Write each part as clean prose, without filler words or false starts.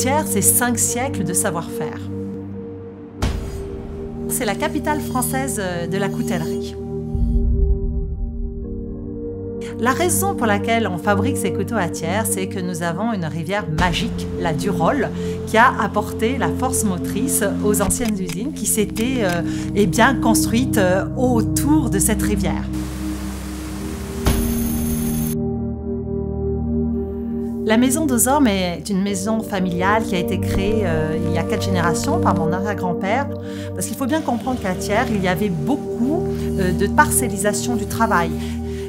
Thiers, c'est 5 siècles de savoir-faire. C'est la capitale française de la coutellerie. La raison pour laquelle on fabrique ces couteaux à Thiers, c'est que nous avons une rivière magique, la Durolle, qui a apporté la force motrice aux anciennes usines qui s'étaient construites autour de cette rivière. La maison d'Ozormes est une maison familiale qui a été créée il y a 4 générations par mon arrière-grand-père. Parce qu'il faut bien comprendre qu'à Thiers, il y avait beaucoup de parcellisation du travail.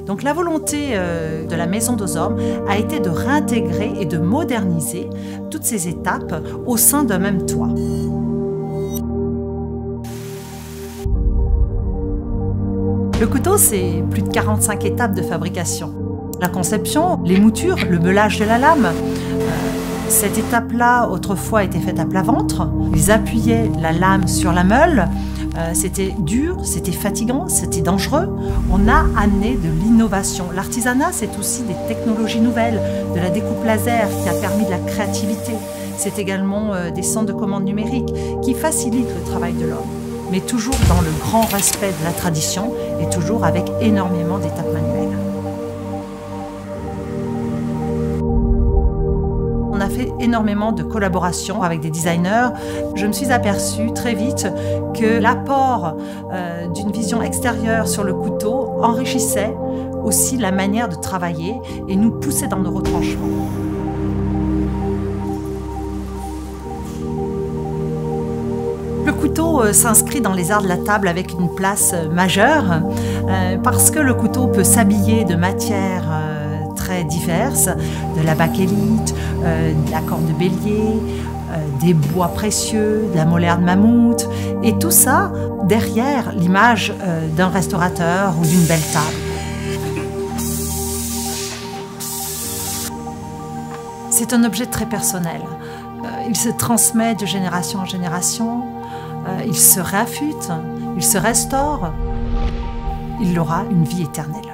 Donc la volonté de la maison d'Ozormes a été de réintégrer et de moderniser toutes ces étapes au sein d'un même toit. Le couteau, c'est plus de 45 étapes de fabrication. La conception, les moutures, le meulage de la lame. Cette étape-là, autrefois, était faite à plat ventre. Ils appuyaient la lame sur la meule. C'était dur, c'était fatigant, c'était dangereux. On a amené de l'innovation. L'artisanat, c'est aussi des technologies nouvelles, de la découpe laser qui a permis de la créativité. C'est également des centres de commande numériques qui facilitent le travail de l'homme, mais toujours dans le grand respect de la tradition et toujours avec énormément d'étapes manuelles. On a fait énormément de collaborations avec des designers. Je me suis aperçue très vite que l'apport d'une vision extérieure sur le couteau enrichissait aussi la manière de travailler et nous poussait dans nos retranchements. Le couteau s'inscrit dans les arts de la table avec une place majeure parce que le couteau peut s'habiller de matières très diverses, de la bakélite, de la corne de bélier, des bois précieux, de la molaire de mammouth, et tout ça derrière l'image d'un restaurateur ou d'une belle table. C'est un objet très personnel. Il se transmet de génération en génération, il se réaffûte, il se restaure, il aura une vie éternelle.